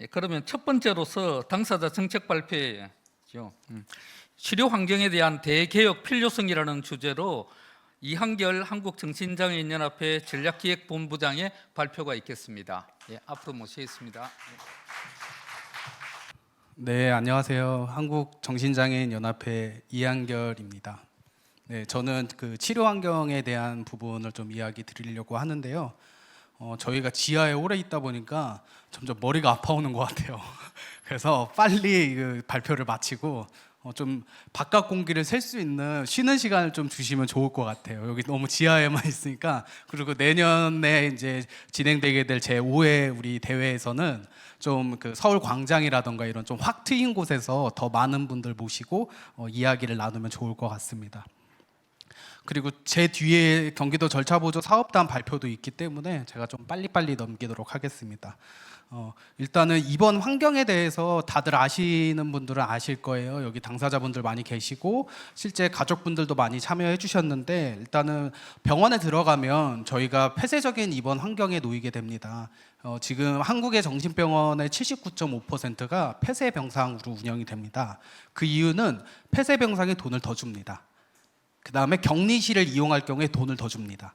그러면 첫 번째로서 당사자 정책 발표죠. 치료 환경에 대한 대개혁 필요성이라는 주제로 이한결 한국정신장애인연합회 전략기획본부장의 발표가 있겠습니다. 앞으로 모시겠습니다. 네, 안녕하세요. 한국정신장애인연합회 이한결입니다. 네, 저는 그 치료 환경에 대한 부분을 좀 이야기 드리려고 하는데요. 저희가 지하에 오래 있다 보니까 점점 머리가 아파오는 것 같아요. 그래서 빨리 그 발표를 마치고 좀 바깥 공기를 쐴 수 있는 쉬는 시간을 좀 주시면 좋을 것 같아요. 여기 너무 지하에만 있으니까. 그리고 내년에 이제 진행되게 될 제5회 우리 대회에서는 좀 그 서울 광장이라던가 이런 좀 확 트인 곳에서 더 많은 분들 모시고 이야기를 나누면 좋을 것 같습니다. 그리고 제 뒤에 경기도 절차보조 사업단 발표도 있기 때문에 제가 좀 빨리빨리 넘기도록 하겠습니다. 일단은 이번 환경에 대해서 다들 아시는 분들은 아실 거예요. 여기 당사자분들 많이 계시고 실제 가족분들도 많이 참여해 주셨는데, 일단은 병원에 들어가면 저희가 폐쇄적인 입원 환경에 놓이게 됩니다. 지금 한국의 정신병원의 79.5%가 폐쇄 병상으로 운영이 됩니다. 그 이유는 폐쇄 병상에 돈을 더 줍니다. 그 다음에 격리실을 이용할 경우에 돈을 더 줍니다.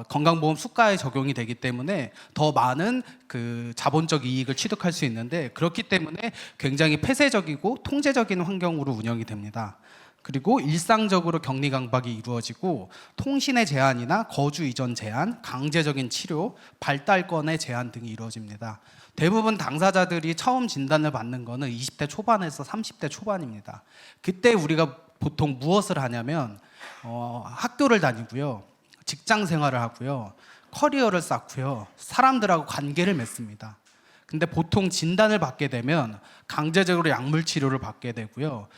건강보험 수가에 적용이 되기 때문에 더 많은 그 자본적 이익을 취득할 수 있는데, 그렇기 때문에 굉장히 폐쇄적이고 통제적인 환경으로 운영이 됩니다. 그리고 일상적으로 격리 강박이 이루어지고 통신의 제한이나 거주 이전 제한, 강제적인 치료, 발달권의 제한 등이 이루어집니다. 대부분 당사자들이 처음 진단을 받는 거는 20대 초반에서 30대 초반입니다. 그때 우리가 보통 무엇을 하냐면 학교를 다니고요, 직장 생활을 하고요, 커리어를 쌓고요, 사람들하고 관계를 맺습니다. 근데 보통 진단을 받게 되면 강제적으로 약물 치료를 받게 되고요,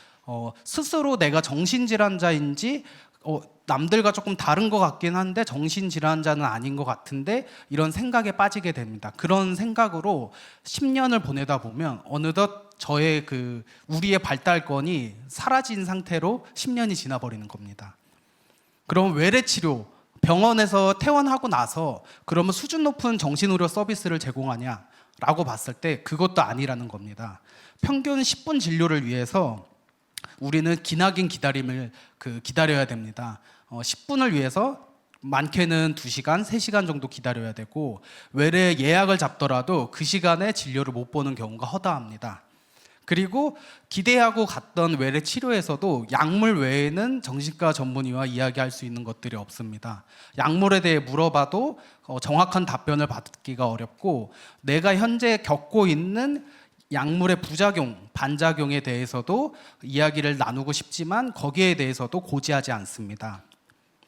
스스로 내가 정신질환자인지 남들과 조금 다른 것 같긴 한데 정신질환자는 아닌 것 같은데 이런 생각에 빠지게 됩니다. 그런 생각으로 10년을 보내다 보면 어느덧 저의 우리의 발달권이 사라진 상태로 10년이 지나버리는 겁니다. 그럼 외래치료, 병원에서 퇴원하고 나서 그러면 수준 높은 정신의료 서비스를 제공하냐? 라고 봤을 때 그것도 아니라는 겁니다. 평균 10분 진료를 위해서 우리는 기나긴 기다림을 기다려야 됩니다. 10분을 위해서 많게는 2시간, 3시간 정도 기다려야 되고, 외래 예약을 잡더라도 그 시간에 진료를 못 보는 경우가 허다합니다. 그리고 기대하고 갔던 외래 치료에서도 약물 외에는 정신과 전문의와 이야기할 수 있는 것들이 없습니다. 약물에 대해 물어봐도 정확한 답변을 받기가 어렵고, 내가 현재 겪고 있는 약물의 부작용, 반작용에 대해서도 이야기를 나누고 싶지만 거기에 대해서도 고지하지 않습니다.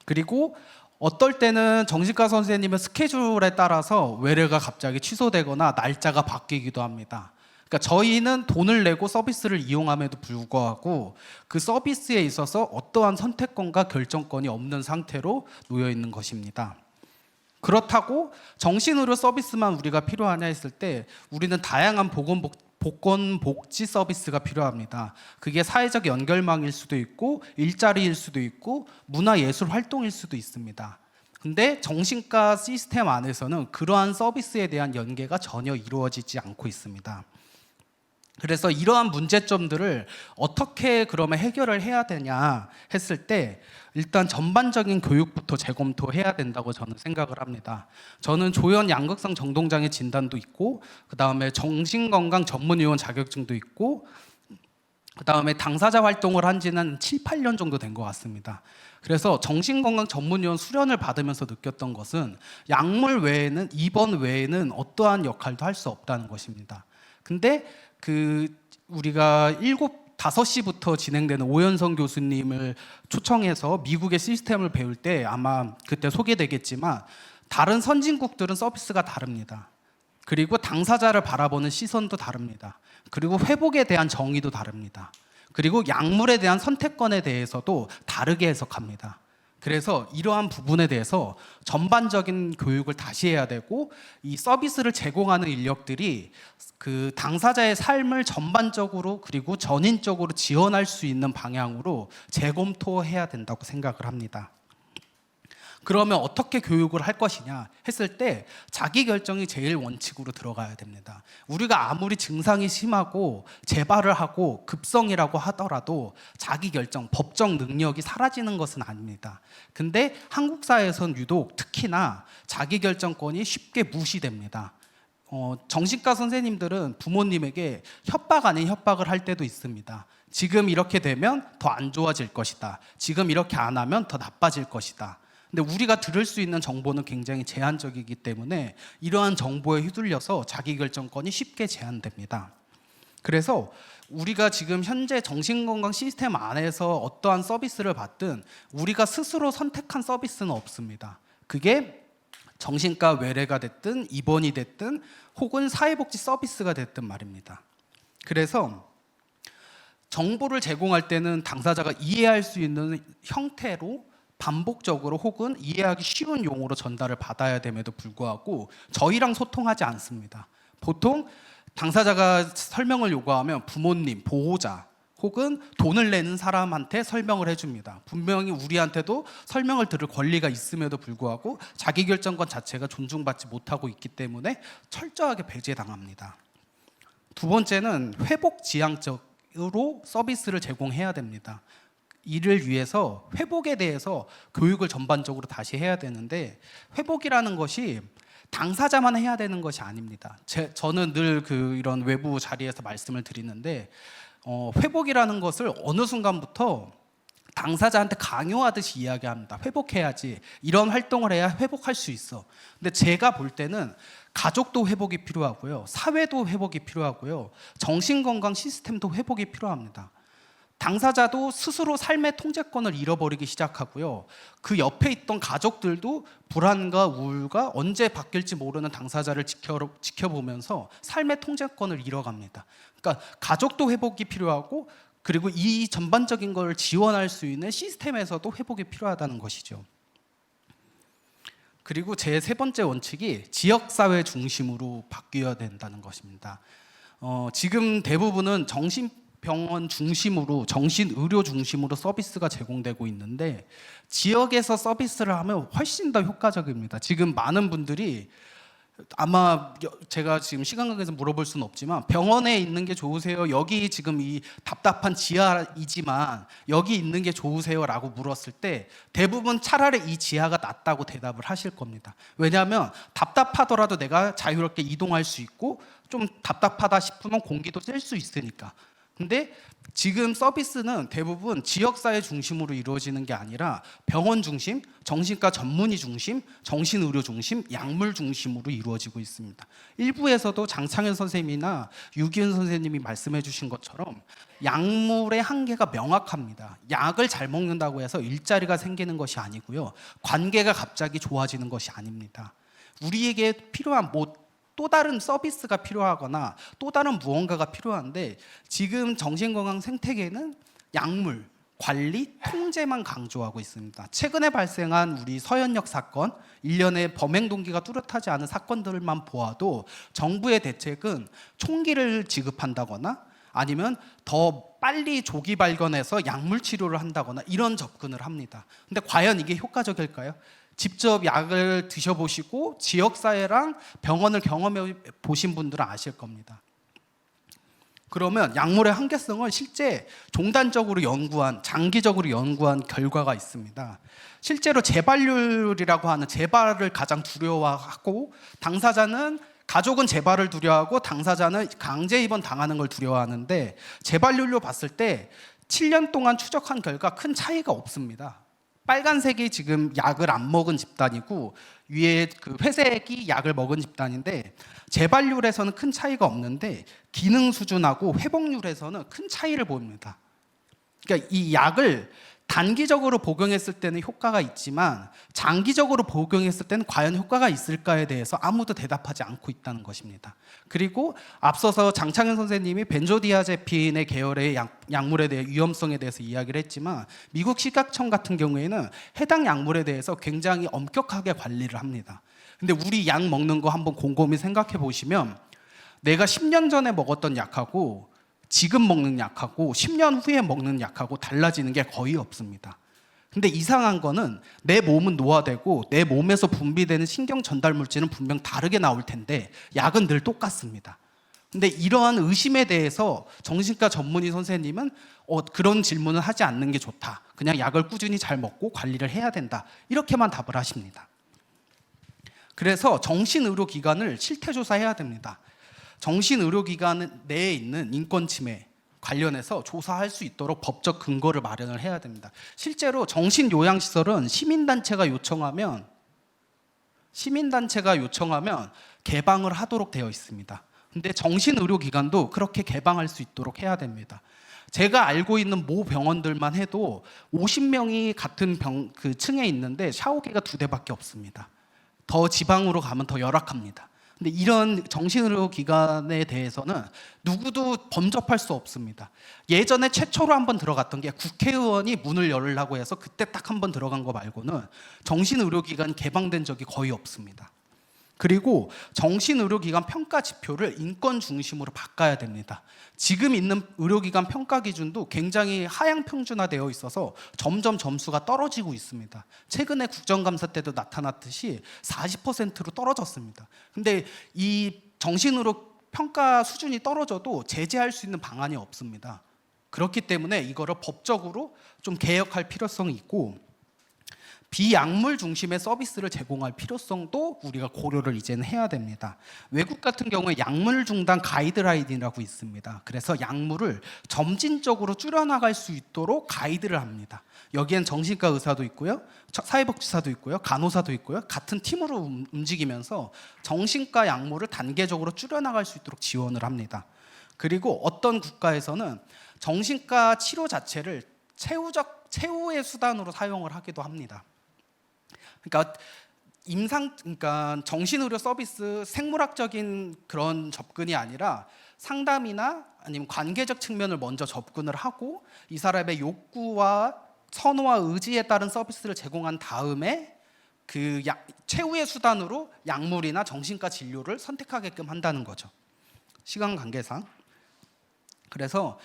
그리고 어떨 때는 정신과 선생님의 스케줄에 따라서 외래가 갑자기 취소되거나 날짜가 바뀌기도 합니다. 그러니까 저희는 돈을 내고 서비스를 이용함에도 불구하고 그 서비스에 있어서 어떠한 선택권과 결정권이 없는 상태로 놓여 있는 것입니다. 그렇다고 정신의료 서비스만 우리가 필요하냐 했을 때 우리는 다양한 보건복지 서비스가 필요합니다. 그게 사회적 연결망일 수도 있고 일자리일 수도 있고 문화예술 활동일 수도 있습니다. 근데 정신과 시스템 안에서는 그러한 서비스에 대한 연계가 전혀 이루어지지 않고 있습니다. 그래서 이러한 문제점들을 어떻게 그러면 해결을 해야 되냐 했을 때 일단 전반적인 교육부터 재검토해야 된다고 저는 생각을 합니다. 저는 조현 양극성 정동장애 진단도 있고, 그 다음에 정신건강 전문의원 자격증도 있고, 그 다음에 당사자 활동을 한 지는 7, 8년 정도 된 것 같습니다. 그래서 정신건강 전문의원 수련을 받으면서 느꼈던 것은 약물 외에는, 입원 외에는 어떠한 역할도 할 수 없다는 것입니다. 근데 우리가 5시부터 진행되는 오연성 교수님을 초청해서 미국의 시스템을 배울 때 아마 그때 소개되겠지만 다른 선진국들은 서비스가 다릅니다. 그리고 당사자를 바라보는 시선도 다릅니다. 그리고 회복에 대한 정의도 다릅니다. 그리고 약물에 대한 선택권에 대해서도 다르게 해석합니다. 그래서 이러한 부분에 대해서 전반적인 교육을 다시 해야 되고, 이 서비스를 제공하는 인력들이 그 당사자의 삶을 전반적으로 그리고 전인적으로 지원할 수 있는 방향으로 재검토해야 된다고 생각을 합니다. 그러면 어떻게 교육을 할 것이냐 했을 때 자기 결정이 제일 원칙으로 들어가야 됩니다. 우리가 아무리 증상이 심하고 재발을 하고 급성이라고 하더라도 자기 결정, 법정 능력이 사라지는 것은 아닙니다. 근데 한국 사회에선 유독 특히나 자기 결정권이 쉽게 무시됩니다. 정신과 선생님들은 부모님에게 협박 아닌 협박을 할 때도 있습니다. 지금 이렇게 되면 더 안 좋아질 것이다. 지금 이렇게 안 하면 더 나빠질 것이다. 근데 우리가 들을 수 있는 정보는 굉장히 제한적이기 때문에 이러한 정보에 휘둘려서 자기결정권이 쉽게 제한됩니다. 그래서 우리가 지금 현재 정신건강 시스템 안에서 어떠한 서비스를 받든 우리가 스스로 선택한 서비스는 없습니다. 그게 정신과 외래가 됐든 입원이 됐든 혹은 사회복지 서비스가 됐든 말입니다. 그래서 정보를 제공할 때는 당사자가 이해할 수 있는 형태로 반복적으로 혹은 이해하기 쉬운 용어로 전달을 받아야 됨에도 불구하고 저희랑 소통하지 않습니다. 보통 당사자가 설명을 요구하면 부모님, 보호자 혹은 돈을 내는 사람한테 설명을 해줍니다. 분명히 우리한테도 설명을 들을 권리가 있음에도 불구하고 자기결정권 자체가 존중받지 못하고 있기 때문에 철저하게 배제당합니다. 두 번째는 회복지향적으로 서비스를 제공해야 됩니다. 이를 위해서 회복에 대해서 교육을 전반적으로 다시 해야 되는데 회복이라는 것이 당사자만 해야 되는 것이 아닙니다. 저는 늘 이런 외부 자리에서 말씀을 드리는데 회복이라는 것을 어느 순간부터 당사자한테 강요하듯이 이야기합니다. 회복해야지. 이런 활동을 해야 회복할 수 있어. 근데 제가 볼 때는 가족도 회복이 필요하고요. 사회도 회복이 필요하고요. 정신건강 시스템도 회복이 필요합니다. 당사자도 스스로 삶의 통제권을 잃어버리기 시작하고요. 그 옆에 있던 가족들도 불안과 우울과 언제 바뀔지 모르는 당사자를 지켜보면서 삶의 통제권을 잃어갑니다. 그러니까 가족도 회복이 필요하고 그리고 이 전반적인 걸 지원할 수 있는 시스템에서도 회복이 필요하다는 것이죠. 그리고 제 세 번째 원칙이 지역사회 중심으로 바뀌어야 된다는 것입니다. 지금 대부분은 정신병원 중심으로 정신의료 중심으로 서비스가 제공되고 있는데 지역에서 서비스를 하면 훨씬 더 효과적입니다. 지금 많은 분들이 아마 제가 지금 시간 관계에서 물어볼 수는 없지만 병원에 있는 게 좋으세요? 여기 지금 이 답답한 지하이지만 여기 있는 게 좋으세요? 라고 물었을 때 대부분 차라리 이 지하가 낫다고 대답을 하실 겁니다. 왜냐하면 답답하더라도 내가 자유롭게 이동할 수 있고 좀 답답하다 싶으면 공기도 쐴 수 있으니까. 근데 지금 서비스는 대부분 지역사회 중심으로 이루어지는 게 아니라 병원 중심, 정신과 전문의 중심, 정신의료 중심, 약물 중심으로 이루어지고 있습니다. 일부에서도 장창현 선생님이나 유기훈 선생님이 말씀해 주신 것처럼 약물의 한계가 명확합니다. 약을 잘 먹는다고 해서 일자리가 생기는 것이 아니고요. 관계가 갑자기 좋아지는 것이 아닙니다. 우리에게 필요한 또 다른 서비스가 필요하거나 또 다른 무언가가 필요한데 지금 정신건강 생태계는 약물, 관리, 통제만 강조하고 있습니다. 최근에 발생한 우리 서현역 사건, 일련의 범행 동기가 뚜렷하지 않은 사건들만 보아도 정부의 대책은 총기를 지급한다거나 아니면 더 빨리 조기 발견해서 약물 치료를 한다거나 이런 접근을 합니다. 근데 과연 이게 효과적일까요? 직접 약을 드셔보시고 지역사회랑 병원을 경험해 보신 분들은 아실 겁니다. 그러면 약물의 한계성을 실제 종단적으로 연구한, 장기적으로 연구한 결과가 있습니다. 실제로 재발률이라고 하는 재발을 가장 두려워하고 가족은 재발을 두려워하고 당사자는 강제 입원 당하는 걸 두려워하는데 재발률로 봤을 때 7년 동안 추적한 결과 큰 차이가 없습니다. 빨간색이 지금 약을 안 먹은 집단이고 위에 회색이 약을 먹은 집단인데 재발률에서는 큰 차이가 없는데 기능 수준하고 회복률에서는 큰 차이를 보입니다. 그러니까 이 약을 단기적으로 복용했을 때는 효과가 있지만 장기적으로 복용했을 때는 과연 효과가 있을까에 대해서 아무도 대답하지 않고 있다는 것입니다. 그리고 앞서서 장창현 선생님이 벤조디아제핀의 계열의 약물에 대해 위험성에 대해서 이야기를 했지만 미국 식약청 같은 경우에는 해당 약물에 대해서 굉장히 엄격하게 관리를 합니다. 근데 우리 약 먹는 거 한번 곰곰이 생각해 보시면 내가 10년 전에 먹었던 약하고 지금 먹는 약하고 10년 후에 먹는 약하고 달라지는 게 거의 없습니다. 근데 이상한 거는 내 몸은 노화되고 내 몸에서 분비되는 신경 전달 물질은 분명 다르게 나올 텐데 약은 늘 똑같습니다. 근데 이러한 의심에 대해서 정신과 전문의 선생님은 그런 질문을 하지 않는 게 좋다. 그냥 약을 꾸준히 잘 먹고 관리를 해야 된다. 이렇게만 답을 하십니다. 그래서 정신의료기관을 실태조사해야 됩니다. 정신의료기관 내에 있는 인권침해 관련해서 조사할 수 있도록 법적 근거를 마련을 해야 됩니다. 실제로 정신요양시설은 시민단체가 요청하면 개방을 하도록 되어 있습니다. 근데 정신의료기관도 그렇게 개방할 수 있도록 해야 됩니다. 제가 알고 있는 모 병원들만 해도 50명이 같은 그 층에 있는데 샤워기가 2대밖에 없습니다. 더 지방으로 가면 더 열악합니다. 근데 이런 정신의료기관에 대해서는 누구도 범접할 수 없습니다. 예전에 최초로 한번 들어갔던 게 국회의원이 문을 열으려고 해서 그때 딱 한번 들어간 거 말고는 정신의료기관이 개방된 적이 거의 없습니다. 그리고 정신의료기관 평가 지표를 인권 중심으로 바꿔야 됩니다. 지금 있는 의료기관 평가 기준도 굉장히 하향 평준화되어 있어서 점점 점수가 떨어지고 있습니다. 최근에 국정감사 때도 나타났듯이 40%로 떨어졌습니다. 근데 이 정신의료 평가 수준이 떨어져도 제재할 수 있는 방안이 없습니다. 그렇기 때문에 이거를 법적으로 좀 개혁할 필요성이 있고, 비약물 중심의 서비스를 제공할 필요성도 우리가 고려를 이제는 해야 됩니다. 외국 같은 경우에 약물 중단 가이드라인이라고 있습니다. 그래서 약물을 점진적으로 줄여나갈 수 있도록 가이드를 합니다. 여기엔 정신과 의사도 있고요, 사회복지사도 있고요, 간호사도 있고요. 같은 팀으로 움직이면서 정신과 약물을 단계적으로 줄여나갈 수 있도록 지원을 합니다. 그리고 어떤 국가에서는 정신과 치료 자체를 최후의 수단으로 사용을 하기도 합니다. 그러니까 정신의료 서비스 생물학적인 그런 접근이 아니라 상담이나 아니면 관계적 측면을 먼저 접근을 하고 이 사람의 욕구와 선호와 의지에 따른 서비스를 제공한 다음에 그 최후의 수단으로 약물이나 정신과 진료를 선택하게끔 한다는 거죠. 시간 관계상. 그래서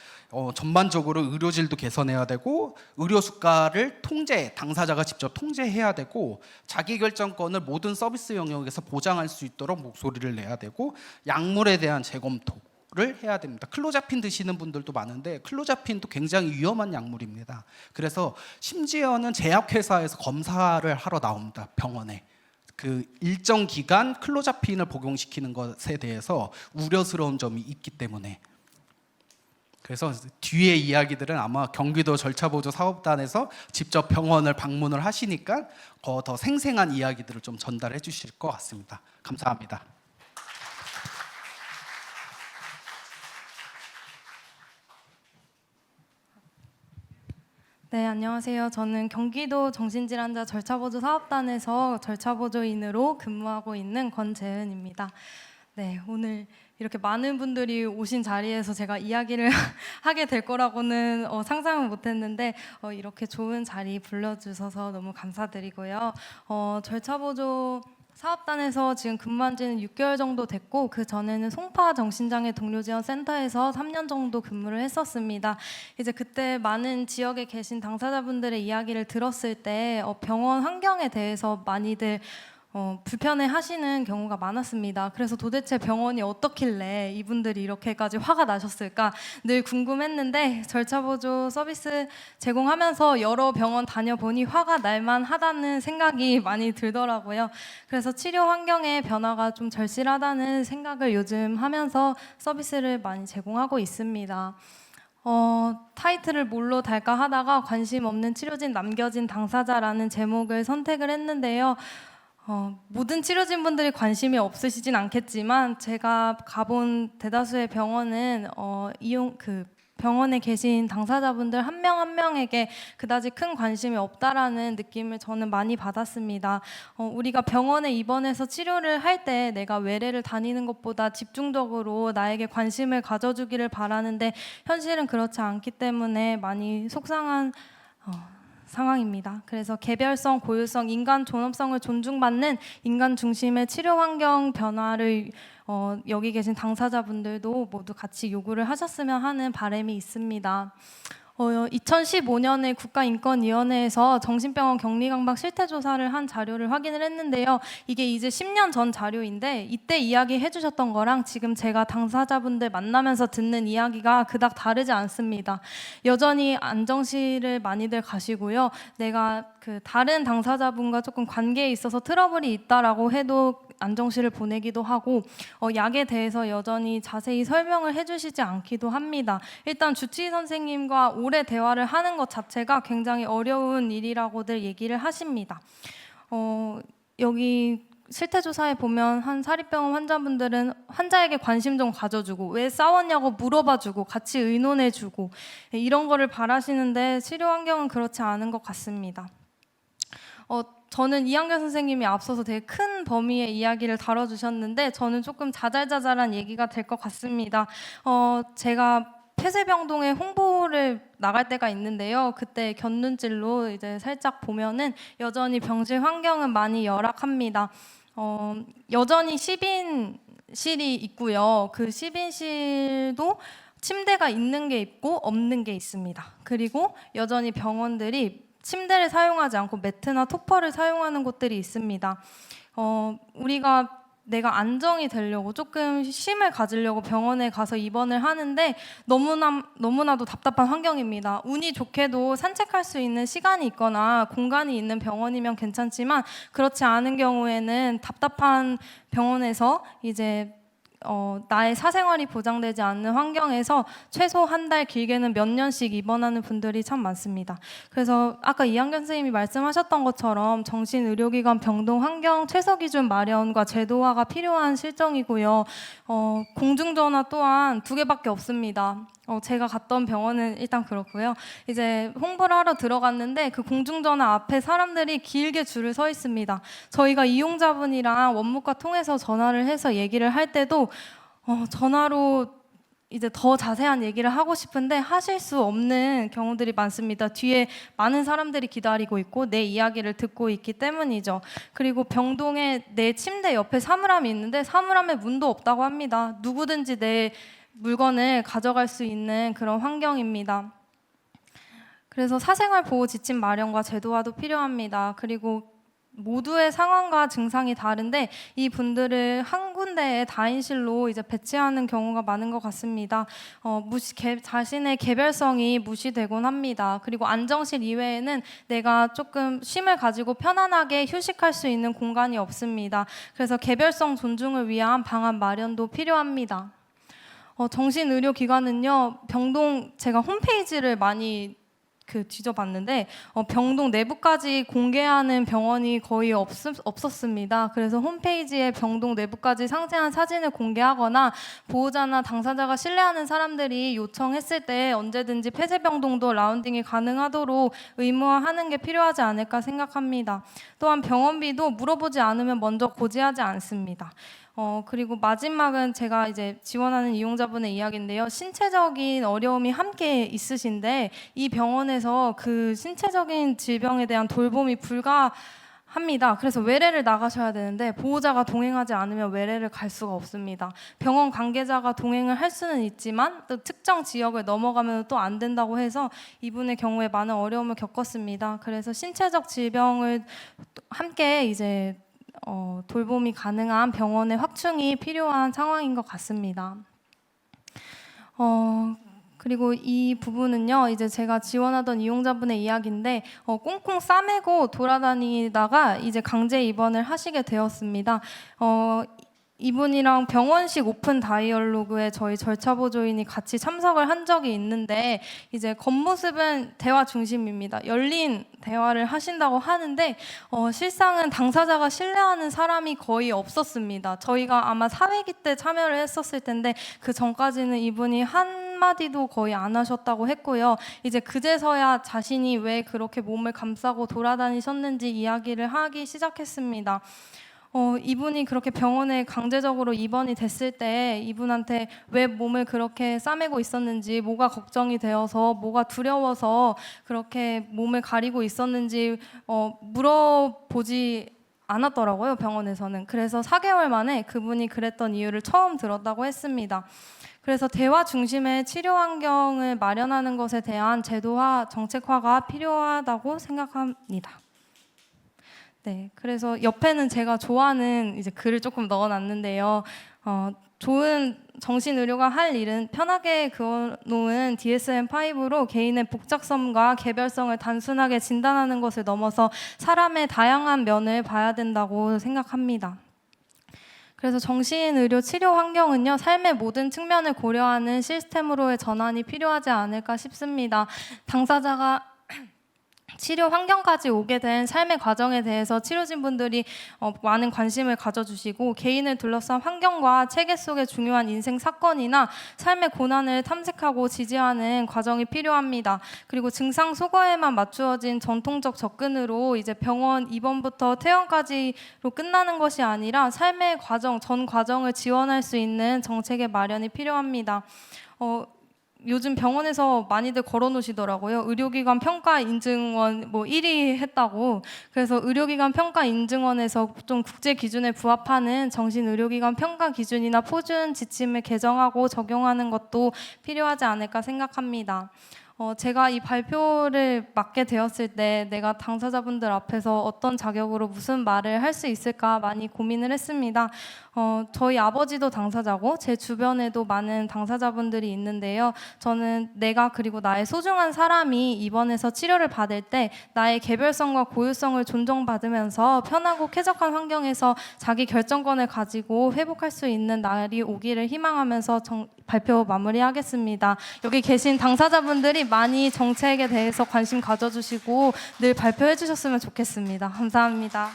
전반적으로 의료질도 개선해야 되고, 의료 수가를 당사자가 직접 통제해야 되고, 자기결정권을 모든 서비스 영역에서 보장할 수 있도록 목소리를 내야 되고, 약물에 대한 재검토를 해야 됩니다. 클로자핀 드시는 분들도 많은데 클로자핀도 굉장히 위험한 약물입니다. 그래서 심지어는 제약회사에서 검사를 하러 나옵니다. 병원에. 그 일정 기간 클로자핀을 복용시키는 것에 대해서 우려스러운 점이 있기 때문에. 그래서 뒤에 이야기들은 아마 경기도 절차보조 사업단에서 직접 병원을 방문을 하시니까 더 생생한 이야기들을 좀 전달해 주실 것 같습니다. 감사합니다. 네, 안녕하세요. 저는 경기도 정신질환자 절차보조 사업단에서 절차보조인으로 근무하고 있는 권재은입니다. 네, 오늘 이렇게 많은 분들이 오신 자리에서 제가 이야기를 하게 될 거라고는 상상을 못했는데 이렇게 좋은 자리 불러주셔서 너무 감사드리고요. 절차보조 사업단에서 지금 근무한 지는 6개월 정도 됐고, 그 전에는 송파 정신장애 동료지원센터에서 3년 정도 근무를 했었습니다. 이제 그때 많은 지역에 계신 당사자분들의 이야기를 들었을 때 병원 환경에 대해서 많이들 불편해 하시는 경우가 많았습니다. 그래서 도대체 병원이 어떻길래 이분들이 이렇게까지 화가 나셨을까 늘 궁금했는데, 절차보조 서비스 제공하면서 여러 병원 다녀보니 화가 날만 하다는 생각이 많이 들더라고요. 그래서 치료 환경의 변화가 좀 절실하다는 생각을 요즘 하면서 서비스를 많이 제공하고 있습니다. 타이틀을 뭘로 달까 하다가 관심 없는 치료진 남겨진 당사자라는 제목을 선택을 했는데요. 모든 치료진 분들이 관심이 없으시진 않겠지만, 제가 가본 대다수의 병원은 병원에 계신 당사자분들 한 명 한 명에게 그다지 큰 관심이 없다라는 느낌을 저는 많이 받았습니다. 우리가 병원에 입원해서 치료를 할 때 내가 외래를 다니는 것보다 집중적으로 나에게 관심을 가져주기를 바라는데, 현실은 그렇지 않기 때문에 많이 속상한 상황입니다. 그래서 개별성, 고유성, 인간 존엄성을 존중받는 인간 중심의 치료 환경 변화를 여기 계신 당사자분들도 모두 같이 요구를 하셨으면 하는 바람이 있습니다. 2015년에 국가인권위원회에서 정신병원 격리강박 실태조사를 한 자료를 확인을 했는데요. 이게 이제 10년 전 자료인데 이때 이야기해 주셨던 거랑 지금 제가 당사자분들 만나면서 듣는 이야기가 그닥 다르지 않습니다. 여전히 안정실을 많이들 가시고요. 내가 그 다른 당사자분과 조금 관계에 있어서 트러블이 있다라고 해도 안정실을 보내기도 하고 약에 대해서 여전히 자세히 설명을 해주시지 않기도 합니다. 일단 주치의 선생님과 오래 대화를 하는 것 자체가 굉장히 어려운 일이라고들 얘기를 하십니다. 여기 실태조사에 보면 한 사립병원 환자분들은 환자에게 관심 좀 가져주고 왜 싸웠냐고 물어봐주고 같이 의논해주고 이런 거를 바라시는데 치료 환경은 그렇지 않은 것 같습니다. 저는 이한결 선생님이 앞서서 되게 큰 범위의 이야기를 다뤄주셨는데 저는 조금 자잘자잘한 얘기가 될 것 같습니다. 제가 폐쇄병동에 홍보를 나갈 때가 있는데요. 그때 곁눈질로 이제 살짝 보면은 여전히 병실 환경은 많이 열악합니다. 여전히 10인실이 있고요. 그 10인실도 침대가 있는 게 있고 없는 게 있습니다. 그리고 여전히 병원들이 침대를 사용하지 않고 매트나 토퍼를 사용하는 곳들이 있습니다. 우리가 내가 안정이 되려고 조금 쉼을 가지려고 병원에 가서 입원을 하는데 너무나도 답답한 환경입니다. 운이 좋게도 산책할 수 있는 시간이 있거나 공간이 있는 병원이면 괜찮지만 그렇지 않은 경우에는 답답한 병원에서 이제 나의 사생활이 보장되지 않는 환경에서 최소 한 달 길게는 몇 년씩 입원하는 분들이 참 많습니다. 그래서 아까 이한견 선생님이 말씀하셨던 것처럼 정신의료기관 병동 환경 최저기준 마련과 제도화가 필요한 실정이고요. 공중전화 또한 2개밖에 없습니다. 제가 갔던 병원은 일단 그렇고요. 이제 홍보를 하러 들어갔는데 그 공중전화 앞에 사람들이 길게 줄을 서 있습니다. 저희가 이용자분이랑 원무과 통해서 전화를 해서 얘기를 할 때도 전화로 이제 더 자세한 얘기를 하고 싶은데 하실 수 없는 경우들이 많습니다. 뒤에 많은 사람들이 기다리고 있고 내 이야기를 듣고 있기 때문이죠. 그리고 병동에 내 침대 옆에 사물함이 있는데 사물함에 문도 없다고 합니다. 누구든지 내 물건을 가져갈 수 있는 그런 환경입니다. 그래서 사생활 보호 지침 마련과 제도화도 필요합니다. 그리고 모두의 상황과 증상이 다른데 이 분들을 한 군데에 다인실로 이제 배치하는 경우가 많은 것 같습니다. 자신의 개별성이 무시되곤 합니다. 그리고 안정실 이외에는 내가 조금 쉼을 가지고 편안하게 휴식할 수 있는 공간이 없습니다. 그래서 개별성 존중을 위한 방안 마련도 필요합니다. 정신의료기관은요, 병동 제가 홈페이지를 많이 뒤져봤는데 병동 내부까지 공개하는 병원이 거의 없었습니다. 그래서 홈페이지에 병동 내부까지 상세한 사진을 공개하거나 보호자나 당사자가 신뢰하는 사람들이 요청했을 때 언제든지 폐쇄병동도 라운딩이 가능하도록 의무화하는 게 필요하지 않을까 생각합니다. 또한 병원비도 물어보지 않으면 먼저 고지하지 않습니다. 그리고 마지막은 제가 이제 지원하는 이용자분의 이야기인데요. 신체적인 어려움이 함께 있으신데 이 병원에서 그 신체적인 질병에 대한 돌봄이 불가합니다. 그래서 외래를 나가셔야 되는데 보호자가 동행하지 않으면 외래를 갈 수가 없습니다. 병원 관계자가 동행을 할 수는 있지만 또 특정 지역을 넘어가면 또 안 된다고 해서 이분의 경우에 많은 어려움을 겪었습니다. 그래서 신체적 질병을 함께 이제 돌봄이 가능한 병원의 확충이 필요한 상황인 것 같습니다. 그리고 이 부분은요, 이제 제가 지원하던 이용자분의 이야기인데 꽁꽁 싸매고 돌아다니다가 이제 강제 입원을 하시게 되었습니다. 이분이랑 병원식 오픈 다이얼로그에 저희 절차보조인이 같이 참석을 한 적이 있는데 이제 겉모습은 대화 중심입니다. 열린 대화를 하신다고 하는데 실상은 당사자가 신뢰하는 사람이 거의 없었습니다. 저희가 아마 사회기 때 참여를 했었을 텐데 그 전까지는 이분이 한마디도 거의 안 하셨다고 했고요. 이제 그제서야 자신이 왜 그렇게 몸을 감싸고 돌아다니셨는지 이야기를 하기 시작했습니다. 이분이 그렇게 병원에 강제적으로 입원이 됐을 때 이분한테 왜 몸을 그렇게 싸매고 있었는지, 뭐가 걱정이 되어서, 뭐가 두려워서 그렇게 몸을 가리고 있었는지 물어보지 않았더라고요, 병원에서는. 그래서 4개월 만에 그분이 그랬던 이유를 처음 들었다고 했습니다. 그래서 대화 중심의 치료 환경을 마련하는 것에 대한 제도화, 정책화가 필요하다고 생각합니다. 네, 그래서 옆에는 제가 좋아하는 이제 글을 조금 넣어놨는데요. 좋은 정신의료가 할 일은 편하게 그어놓은 DSM-5로 개인의 복잡성과 개별성을 단순하게 진단하는 것을 넘어서 사람의 다양한 면을 봐야 된다고 생각합니다. 그래서 정신의료 치료 환경은요, 삶의 모든 측면을 고려하는 시스템으로의 전환이 필요하지 않을까 싶습니다. 당사자가 치료 환경까지 오게 된 삶의 과정에 대해서 치료진 분들이 많은 관심을 가져주시고 개인을 둘러싼 환경과 체계 속의 중요한 인생 사건이나 삶의 고난을 탐색하고 지지하는 과정이 필요합니다. 그리고 증상 소거에만 맞추어진 전통적 접근으로 이제 병원 입원부터 퇴원까지로 끝나는 것이 아니라 삶의 과정, 전 과정을 지원할 수 있는 정책의 마련이 필요합니다. 요즘 병원에서 많이들 걸어놓으시더라고요. 의료기관 평가 인증원 1위 했다고. 그래서 의료기관 평가 인증원에서 좀 국제 기준에 부합하는 정신의료기관 평가 기준이나 표준 지침을 개정하고 적용하는 것도 필요하지 않을까 생각합니다. 제가 이 발표를 맡게 되었을 때 내가 당사자분들 앞에서 어떤 자격으로 무슨 말을 할 수 있을까 많이 고민을 했습니다. 저희 아버지도 당사자고 제 주변에도 많은 당사자분들이 있는데요. 저는 내가 그리고 나의 소중한 사람이 입원해서 치료를 받을 때 나의 개별성과 고유성을 존중받으면서 편하고 쾌적한 환경에서 자기 결정권을 가지고 회복할 수 있는 날이 오기를 희망하면서 발표 마무리하겠습니다. 여기 계신 당사자분들이 많이 정책에 대해서 관심 가져주시고 늘 발표해 주셨으면 좋겠습니다. 감사합니다.